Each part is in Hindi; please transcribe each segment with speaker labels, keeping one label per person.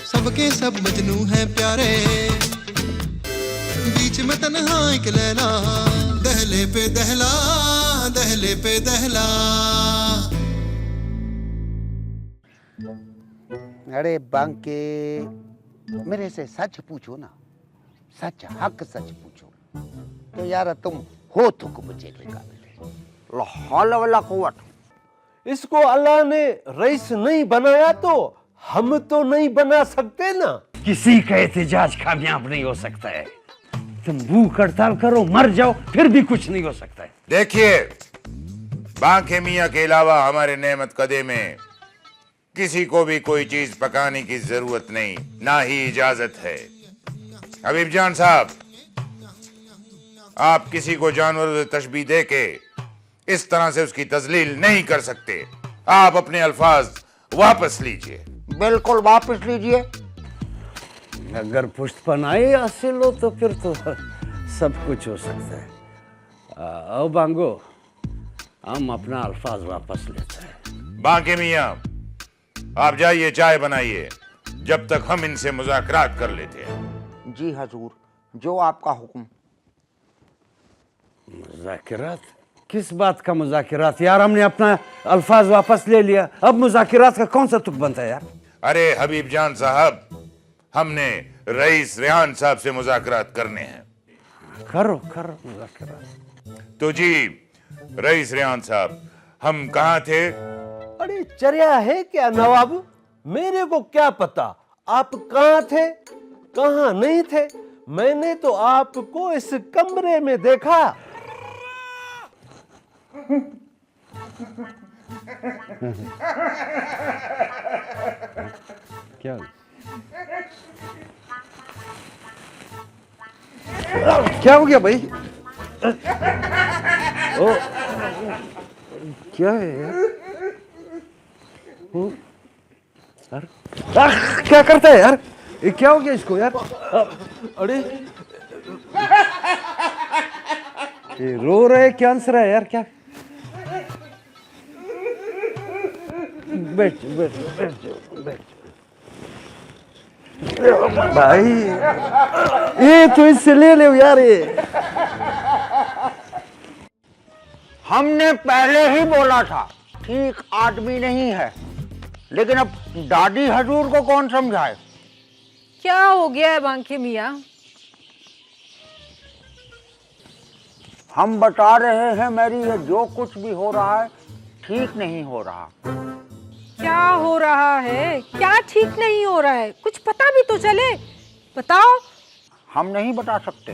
Speaker 1: सबके सब मजनू हैं प्यारे, बीच में तन्हा एक लैला, दहले पे दहला, दहले पे दहला।
Speaker 2: अरे बांके, मेरे से सच पूछो ना, सच हक सच पूछो तो यार तुम हो थुक मुझे के काबिल।
Speaker 3: हौल वला कुव्वत।
Speaker 4: इसको अल्लाह ने रईस नहीं बनाया तो हम तो नहीं बना सकते ना।
Speaker 3: किसी का एहतजाज कामयाब नहीं हो सकता है। तुम भूख हड़ताल करो, मर जाओ, फिर भी कुछ नहीं हो सकता है।
Speaker 5: देखिए, बांके मियाँ के अलावा हमारे नेमत कदे में किसी को भी कोई चीज पकाने की जरूरत नहीं, ना ही इजाजत है। हबीब जान साहब, आप किसी को जानवर से तशबीह दे के इस तरह से उसकी तजलील नहीं कर सकते। आप अपने अल्फाज वापस लीजिए।
Speaker 3: बिल्कुल वापस लीजिए। अगर पुष्टपन आए हासिल हो तो फिर तो सब कुछ हो सकता है। आओ बांगो, हम अपना अल्फाज वापस लेते हैं।
Speaker 5: बांके मियाँ, आप जाइए, चाय बनाइए, जब तक हम इनसे मुज़ाकरात कर लेते हैं।
Speaker 2: जी हजूर, जो आपका हुक्म।
Speaker 3: मुज़ाकरात? किस बात का मुज़ाकरात यार? हमने अपना अल्फाज वापस ले लिया, अब मुज़ाकरात का कौन सा तुक बनता है यार?
Speaker 5: अरे हबीब जान साहब, हमने रईस रेहान साहब से मुज़ाकरात करने हैं।
Speaker 3: करो करो मुज़ाकरात।
Speaker 5: तो जी रईस रेहान साहब, हम कहाँ थे?
Speaker 4: अरे चर्या है क्या नवाब? मेरे को क्या पता आप कहाँ थे कहाँ नहीं थे। मैंने तो आपको इस कमरे में देखा।
Speaker 3: क्या
Speaker 2: क्या हो गया भाई?
Speaker 3: ओ, क्या है यार?
Speaker 2: क्या करता है यार? ये क्या हो गया इसको यार?
Speaker 4: अरे
Speaker 2: ये रो रहे, क्या आंसर है यार? क्या? बैठ बैठ बैठ बैठ भाई, ये तो इससे ले ले यार। ये
Speaker 3: हमने पहले ही बोला था ठीक आदमी नहीं है, लेकिन अब दादी हजूर को कौन समझाए?
Speaker 6: क्या हो गया है बांके मियाँ?
Speaker 3: हम बता रहे हैं मेरी, ये जो कुछ भी हो रहा है ठीक नहीं हो रहा।
Speaker 6: क्या हो रहा है? क्या ठीक नहीं हो रहा है? कुछ पता भी तो चले, बताओ।
Speaker 3: हम नहीं बता सकते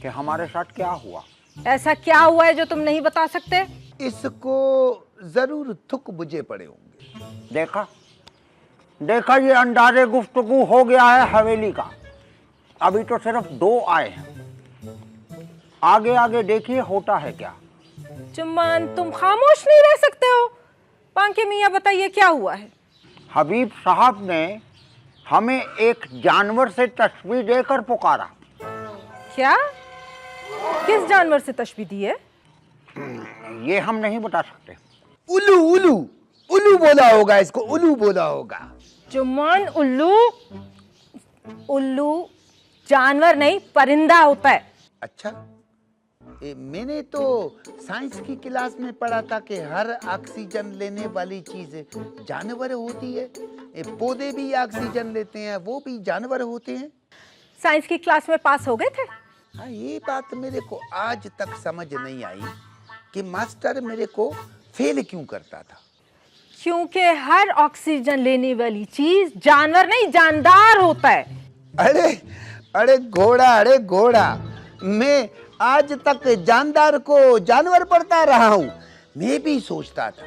Speaker 3: कि हमारे साथ क्या हुआ।
Speaker 6: ऐसा क्या हुआ है जो तुम नहीं बता सकते?
Speaker 2: इसको जरूर थुक बुझे पड़े होंगे।
Speaker 3: देखा देखा, ये अंदाजे गुफ्तगू हो गया है हवेली का। अभी तो सिर्फ 2 आए हैं, आगे आगे देखिए होता है क्या।
Speaker 6: जुम्मान, तुम खामोश नहीं रह सकते हो। बांके मियाँ बताइए क्या हुआ है?
Speaker 3: हबीब साहब ने हमें एक जानवर से तस्वीर देकर पुकारा।
Speaker 6: क्या? किस जानवर से तशबीह दी है?
Speaker 3: ये हम नहीं बता सकते।
Speaker 2: उल्लू उल्लू उल्लू बोला होगा इसको, उल्लू बोला होगा।
Speaker 6: जुम्मान, उल्लू? उल्लू जानवर नहीं, परिंदा होता है।
Speaker 2: अच्छा, मैंने तो साइंस की क्लास में पढ़ा था कि हर ऑक्सीजन लेने वाली चीज जानवर होती है। पौधे भी ऑक्सीजन लेते हैं, वो भी जानवर होते हैं।
Speaker 6: साइंस की क्लास में पास हो गए थे?
Speaker 2: हाँ, ये बात मेरे को आज तक समझ नहीं आई कि मास्टर मेरे को फेल क्यों करता था।
Speaker 6: क्योंकि हर ऑक्सीजन लेने वाली चीज जानवर नहीं, जानदार होता है।
Speaker 2: अरे अरे घोड़ा, अरे घोड़ा, मैं आज तक जानदार को जानवर पढ़ता रहा हूँ। मैं भी सोचता था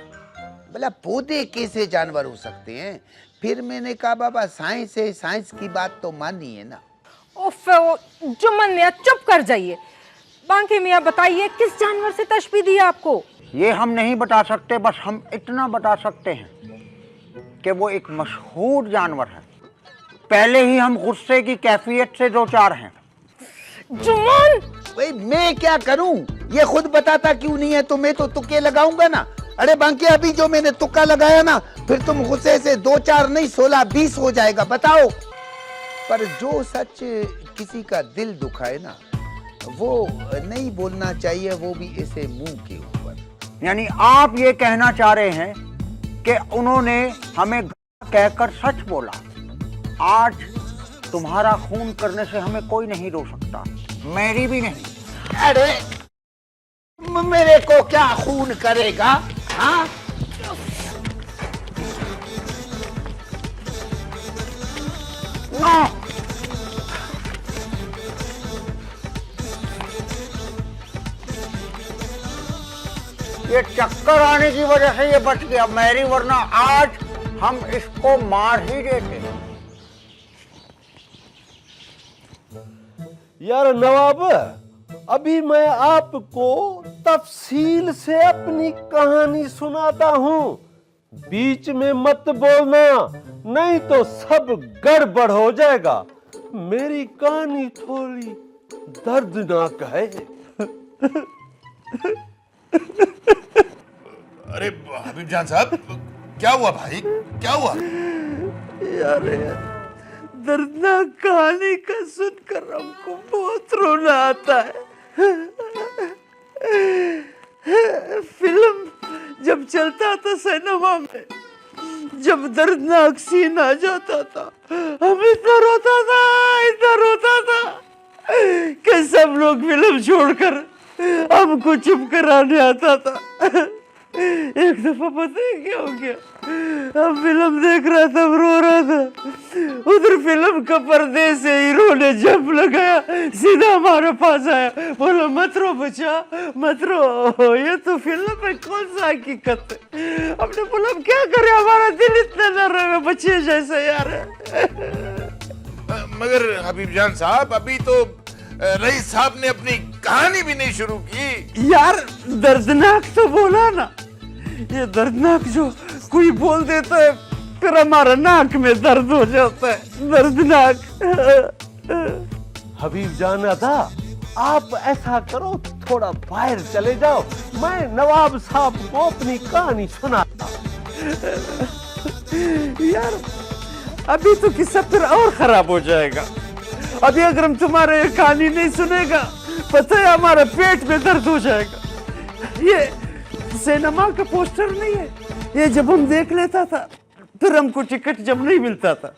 Speaker 2: भला पौधे कैसे जानवर हो सकते हैं। फिर मैंने कहा बाबा साइंस है, साइंस की बात तो मानी है ना।
Speaker 6: उफ, जुम्मन मियाँ चुप कर जाइए। बांके मियाँ बताइए किस जानवर से तशबीह दी आपको?
Speaker 3: ये हम नहीं बता सकते, बस हम इतना बता सकते हैं कि वो एक मशहूर जानवर है। पहले ही हम गुस्से की कैफियत से 2-4 हैं।
Speaker 6: जुम्मन,
Speaker 2: भाई मैं क्या करूं, ये खुद बताता क्यों नहीं है, तो मैं तो तुक्के लगाऊंगा ना। अरे बांके, अभी जो मैंने तुक्का लगाया ना, फिर तुम गुस्से से 2-4 नहीं 16-20 हो जाएगा, बताओ। पर जो सच किसी का दिल दुखाए ना, वो नहीं बोलना चाहिए, वो भी ऐसे मुंह के ऊपर।
Speaker 7: यानी आप ये कहना चाह रहे हैं कि उन्होंने हमें कहकर सच बोला। आज तुम्हारा खून करने से हमें कोई नहीं रोक सकता, मेरी भी नहीं।
Speaker 2: अरे मेरे को क्या खून करेगा? हाँ,
Speaker 7: ये चक्कर आने की वजह से ये बच गया, मेरी वरना आज हम इसको मार ही देते।
Speaker 4: यार नवाब, अभी मैं आपको तफसील से अपनी कहानी सुनाता हूँ, बीच में मत बोलना, नहीं तो सब गड़बड़ हो जाएगा। मेरी कहानी थोड़ी दर्दनाक है।
Speaker 5: अरे हबीब जान साहब, क्या हुआ भाई, क्या हुआ?
Speaker 3: यार दर्दनाक कहानी का सुनकर हमको बहुत रोना आता है। फिल्म जब चलता था सिनेमा में, जब दर्दनाक सीन आ जाता था, हम इतना रोता था कि सब लोग फिल्म छोड़कर हमको चुप कराने आता था। एक दफा पता है क्या हो गया, हम फिल्म देख रहा था, रो रहा था, उधर फिल्म का पर्दे से हीरो ने जंप लगाया, सीधा हमारे पास आया, बोला मत रो बच्चा, मत रो, ये तो फिल्म में कौन सा हकीकत है। हमने बोला अब क्या करें, हमारा दिल इतना नर्म है बच्चे जैसे यार।
Speaker 5: मगर हबीब जान साहब, अभी तो रईस साहब ने अपनी कहानी भी नहीं शुरू की।
Speaker 3: यार दर्दनाक तो बोला ना, ये दर्दनाक जो कोई बोल देता है फिर हमारा नाक में दर्द हो जाता है, दर्दनाक।
Speaker 4: हबीब जान अदा, आप ऐसा करो, थोड़ा बाहर चले जाओ, मैं नवाब साहब को अपनी कहानी सुनाता।
Speaker 3: यार अभी तो किस्सा फिर और खराब हो जाएगा। अभी अगर हम तुम्हारे ये कहानी नहीं सुनेगा, पता है हमारा पेट में दर्द हो जाएगा। ये सिनेमा का पोस्टर नहीं है, ये जब हम देख लेता था, फिर हमको टिकट जब नहीं मिलता था,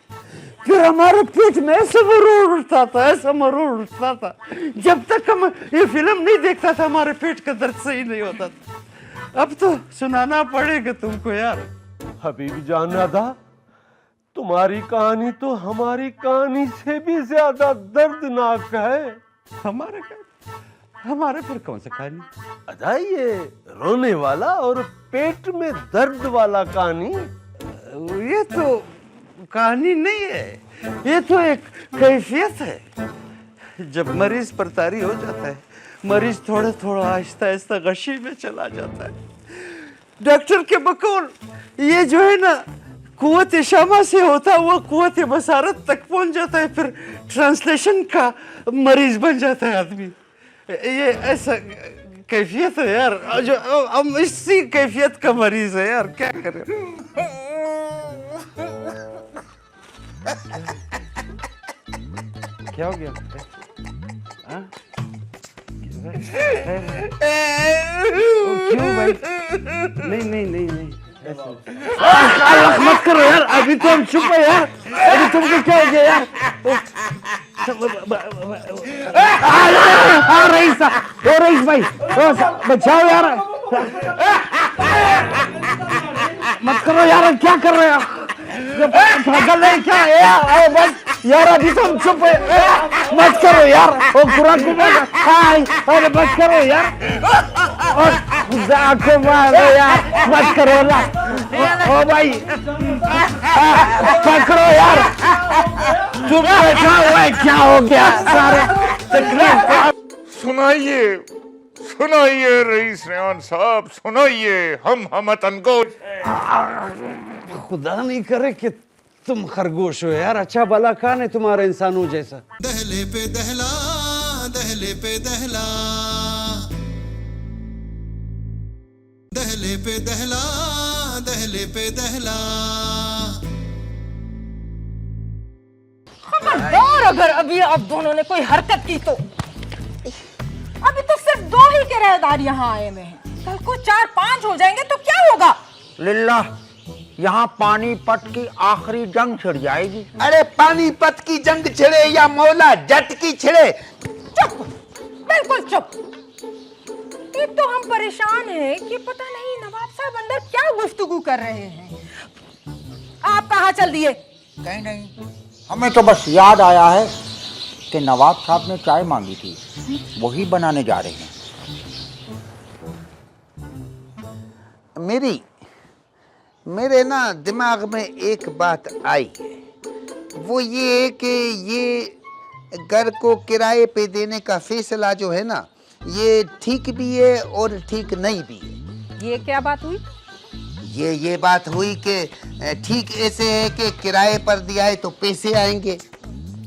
Speaker 3: फिर हमारे पेट में ऐसा मरोड़ उठता था, ऐसा मरोड़ उठता था। जब तक हम ये फिल्म नहीं देखता था, हमारे पेट का दर्द सही नहीं होता था। अब तो सुनाना पड़ेगा तुमको यार।
Speaker 4: हबीब जान अदा, तुम्हारी कहानी तो हमारी कहानी से भी ज्यादा दर्दनाक है।
Speaker 3: हमारे फिर कौन सा कहानी?
Speaker 4: अदा ये रोने वाला और पेट में दर्द वाला कहानी।
Speaker 3: ये तो कहानी नहीं है, ये तो एक कैफियत है। जब मरीज परतारी हो जाता है, मरीज थोड़ा थोड़ा आहिस्ता आहिस्ता गशी में चला जाता है। डॉक्टर के बकौल ये जो है ना, कुव्वत शमा से होता हुआ कुव्वत बसारत तक पहुंच जाता है, फिर ट्रांसलेशन का मरीज बन जाता है आदमी। ये ऐसा कैफियत है यार, जो हम इसी कैफियत का मरीज है यार, क्या करें। क्या हो गया? हाँ? क्यों भाई? नहीं मत करो यार, अभी तो हम चुप है यार, अभी तुमको क्या हो गया यार? रईस भाई बचाओ यार, मत करो यार, क्या कर रहे हो पागल है क्या यार? बस यार अभी तो हम चुप है, मत करो यार, वो खुराक अरे मत करो यार, और खुदा को मारो यार, मत करो ना, ओ भाई पकड़ो यार, चुप बैठा हुआ है, क्या हो गया? सारे तकलीफ
Speaker 5: सुनाइए सुनाइए रईस रेहान साहब, सुनाइए, हम अतनगोश हैं।
Speaker 3: खुदा नहीं करे कि तुम खरगोश हो यार, अच्छा भला कौन है तुम्हारा इंसानों जैसा?
Speaker 1: दहले पे दहला दहले पे दहला, दहले पे दहला, दहले पे दहला।
Speaker 6: खबरदार अगर अभी आप दोनों ने कोई हरकत की तो। अभी तो सिर्फ 2 ही किराएदार यहाँ आए हुए हैं, कल को 4-5 हो जाएंगे तो क्या होगा?
Speaker 7: लिल्ला, यहाँ पानीपत की आखिरी जंग छिड़ जाएगी।
Speaker 2: अरे पानीपत की जंग छिड़े या मौला जट की छिड़े,
Speaker 6: चुप, बिल्कुल चुप। एक तो हम परेशान हैं कि पता नहीं नवाब साहब अंदर क्या गुफ्तगू कर रहे हैं। आप कहाँ चल दिए?
Speaker 7: कहीं नहीं, हमें तो बस याद आया है कि नवाब साहब ने चाय मांगी थी, वही बनाने जा रहे हैं।
Speaker 2: मेरे ना दिमाग में एक बात आई है, वो ये कि ये घर को किराए पे देने का फैसला जो है ना, ये ठीक भी है और ठीक नहीं भी है।
Speaker 6: ये क्या बात हुई?
Speaker 2: ये बात हुई कि ठीक ऐसे है कि किराए पर दिया है तो पैसे आएंगे,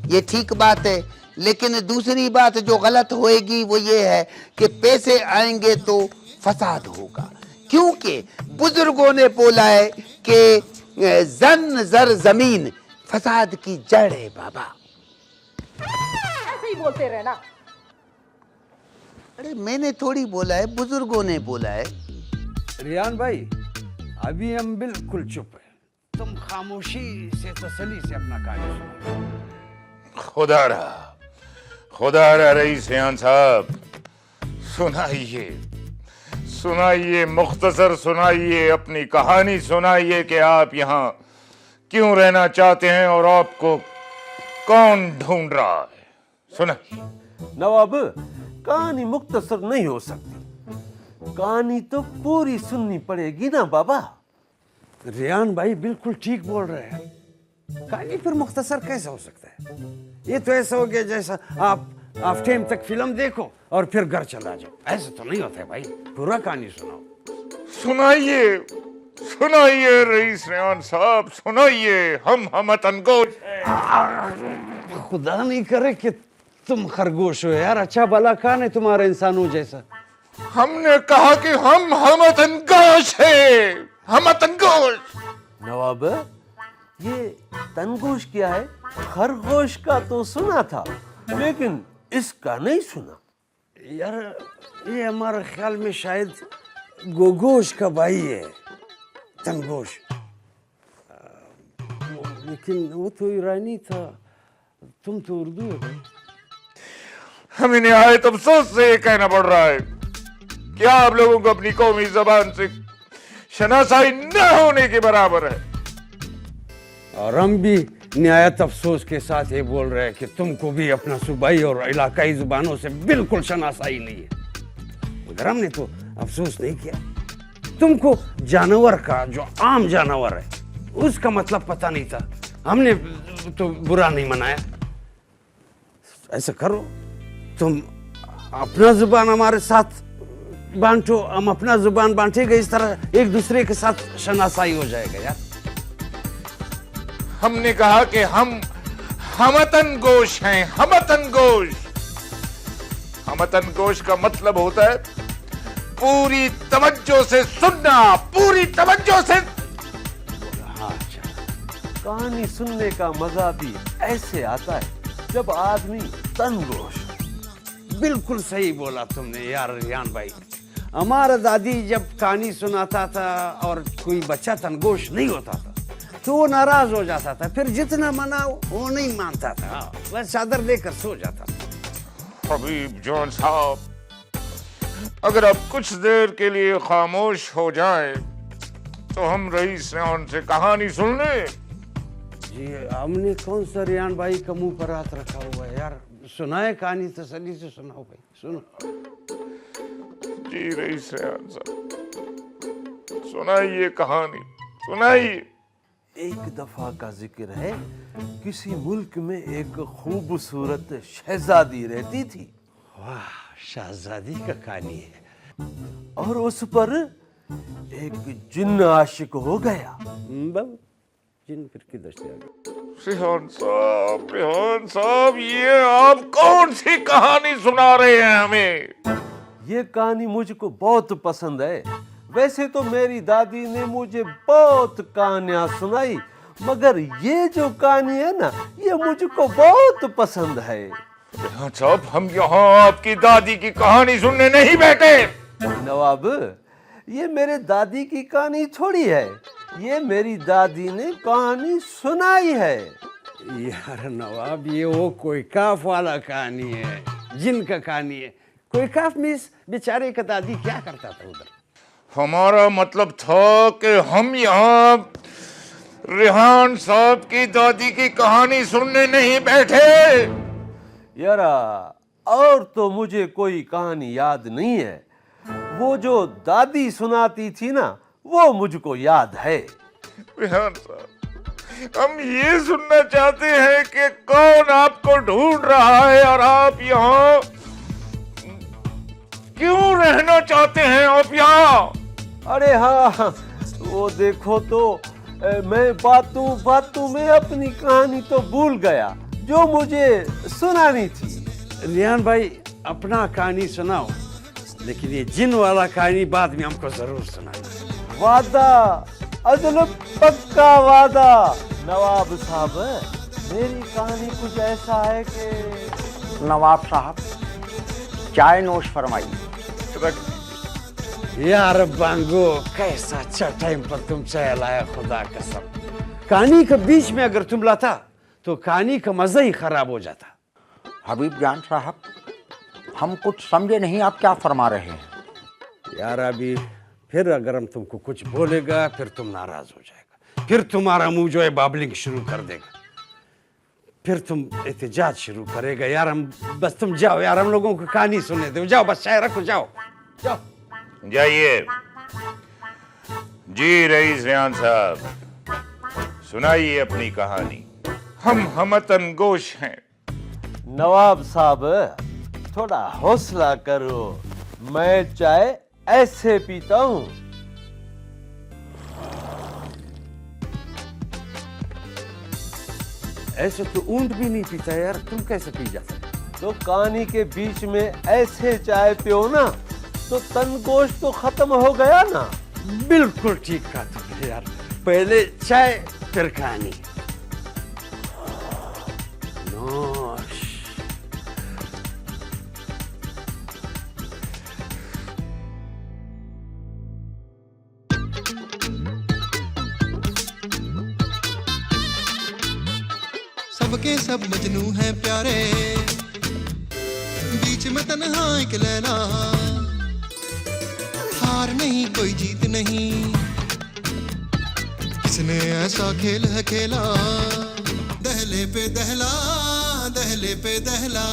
Speaker 2: ये ठीक बात है। लेकिन दूसरी बात जो गलत होएगी वो ये है कि पैसे आएंगे तो फसाद होगा, क्योंकि बुजुर्गों ने बोला है कि जन जर जमीन फसाद की जड़ है बाबा।
Speaker 6: ऐसे ही बोलते रहना।
Speaker 2: अरे मैंने थोड़ी बोला है, बुजुर्गों ने बोला है।
Speaker 3: रियान भाई, अभी हम बिल्कुल चुप हैं, तुम खामोशी से तसल्ली से अपना कार्य सुनो।
Speaker 5: खुदा रहा रईस रियान साहब, सुनाइए सुनाइए, मुख्तसर सुनाइए, अपनी कहानी सुनाइए कि आप यहाँ क्यों रहना चाहते हैं और आपको कौन ढूंढ रहा है। सुनाइए।
Speaker 4: नवाब, कहानी मुख्तसर नहीं हो सकती, कहानी तो पूरी सुननी पड़ेगी ना बाबा।
Speaker 3: रियान भाई बिल्कुल ठीक बोल रहे हैं, कहानी फिर मुख्तसर कैसे हो सकता है? ये तो ऐसा हो गया जैसा आप टाइम तक फिल्म देखो और फिर घर चला जाओ, ऐसा तो नहीं होता है भाई, पूरा कहानी सुनाओ।
Speaker 5: सुनाइए सुनाइए रईस रियान साहब, सुनाइए, हम तनगोश हैं।
Speaker 3: खुदा नहीं करे कि तुम खरगोश हो यार, अच्छा भला कान है तुम्हारा इंसानों जैसा।
Speaker 5: हमने कहा कि हम तनगोश हैं, हम तनगोश।
Speaker 4: नवाब, ये तनगोश क्या है? खरगोश का तो सुना था, लेकिन इसका नहीं सुना।
Speaker 3: यार ये हमारे ख्याल में शायद गोगोश का भाई है, तनगोश। लेकिन वो तो ईरानी था, तुम तो उर्दू है भाई।
Speaker 5: हमें निहायत अफसोस से ये कहना पड़ रहा है कि आप लोगों को अपनी कौमी जबान से शनासाई न होने के बराबर है।
Speaker 3: और हम भी निहायत अफसोस के साथ ये बोल रहे हैं कि तुमको भी अपना सूबाई और इलाकाई जुबानों से बिल्कुल शनासाई नहीं है। मगर हमने तो अफसोस नहीं किया, तुमको जानवर का, जो आम जानवर है, उसका मतलब पता नहीं था, हमने तो बुरा नहीं मनाया। ऐसा करो, तुम अपना जुबान हमारे साथ बांटो, हम अपना जुबान बांटेंगे, इस तरह एक दूसरे के साथ शनासाई हो जाएगा यार।
Speaker 5: हमने कहा कि हम हमतन गोश हैं, हमतन गोश। हमतन गोश का मतलब होता है पूरी तवज्जो से सुनना, पूरी तवज्जो से।
Speaker 4: कहानी सुनने का मजा भी ऐसे आता है जब आदमी तनगोश।
Speaker 3: बिल्कुल सही बोला तुमने यार रियान भाई। हमारा दादी जब कहानी सुनाता था और कोई बच्चा तनगोश नहीं होता था तो वो नाराज हो जाता था, फिर जितना मनाओ वो नहीं मानता था, वह चादर लेकर सो जाता था।
Speaker 5: हबीब जान साहब, अगर आप कुछ देर के लिए खामोश हो जाएं तो हम रईस रियान से कहानी सुन लें।
Speaker 3: जी हमने कौन सा रियान भाई का मुंह पर हाथ रखा हुआ है यार, सुनाए कहानी, तसल्ली से सुनाओ भाई, सुनो।
Speaker 5: जी रईस रियान साहब, सुनाइए कहानी, सुनाइए।
Speaker 4: एक दफा का जिक्र है, किसी मुल्क में एक खूबसूरत शहजादी रहती थी।
Speaker 3: वाह, शहजादी का कहानी है।
Speaker 4: और उस पर एक जिन्न आशिक हो गया।
Speaker 3: जिन फिर किधर से आ गए?
Speaker 5: रेहान साहब, ये आप कौन सी कहानी सुना रहे हैं हमें?
Speaker 4: ये कहानी मुझको बहुत पसंद है। वैसे तो मेरी दादी ने मुझे बहुत कहानियां सुनाई, मगर ये जो कहानी है ना, ये मुझको बहुत पसंद है।
Speaker 5: रेहान साहब, हम यहाँ आपकी दादी की कहानी सुनने नहीं बैठे।
Speaker 4: नवाब, ये मेरे दादी की कहानी थोड़ी है, ये मेरी दादी ने कहानी सुनाई है।
Speaker 3: यार नवाब, ये वो कोई काफ वाला कहानी है, जिन का कहानी है। कोई काफ में इस बेचारे का दादी क्या करता था उधर?
Speaker 5: हमारा मतलब था कि हम यहाँ रेहान साहब की दादी की कहानी सुनने नहीं बैठे।
Speaker 4: यार, और तो मुझे कोई कहानी याद नहीं है। वो जो दादी सुनाती थी ना, वो मुझको याद है।
Speaker 5: रेहान साहब, हम ये सुनना चाहते हैं कि कौन आपको ढूंढ रहा है और आप यहाँ क्यों रहना चाहते हैं आप यहाँ?
Speaker 4: अरे हाँ, वो देखो तो मैं बातों में अपनी कहानी तो भूल गया जो मुझे सुनानी थी।
Speaker 3: रियान भाई, अपना कहानी सुनाओ, लेकिन ये जिन वाला कहानी बाद में हमको जरूर सुनाना।
Speaker 4: वादा, अदल पक्का वादा। नवाब साहब, मेरी कहानी कुछ ऐसा है कि
Speaker 7: नवाब साहब, चाय नोश फरमाइए।
Speaker 3: यार बांगो, कैसा अच्छा टाइम पर तुम चाय लाया, खुदा कसम। कहानी के बीच में अगर तुम लाता तो कहानी का मजा ही खराब हो जाता।
Speaker 7: हबीब जान साहब, हम कुछ समझे नहीं, आप क्या फरमा रहे हैं?
Speaker 3: यार अभी फिर अगर हम तुमको कुछ बोलेगा, फिर तुम नाराज हो जाएगा, फिर तुम्हारा मुंह जो है बाबलिंग शुरू कर देगा, फिर तुम एहतजाज शुरू करेगा। यार हम बस, तुम जाओ यार, हम लोगों को कहानी सुनने दो। जाओ बस, चाय रखो, जाओ जाओ
Speaker 5: जाइए जी। रईस रेहान साहब, सुनाइए अपनी कहानी। हम हमतन गोश हैं।
Speaker 4: नवाब साहब, थोड़ा हौसला करो, मैं चाय ऐसे पीता हूँ।
Speaker 3: ऐसे तो ऊंट भी नहीं पीता यार, तुम कैसे पी जाते?
Speaker 4: तो कहानी के बीच में ऐसे चाय पियो ना, तो तनगोश तो खत्म हो गया ना।
Speaker 3: बिल्कुल ठीक कहा तुमने यार, पहले चाय फिर कहानी। नोश।
Speaker 1: सबके सब मजनू हैं प्यारे, बीच में तन्हा एक लैला। हार नहीं कोई जीत नहीं, किसने ऐसा खेल है खेला। दहले पे दहला, दहले पे दहला।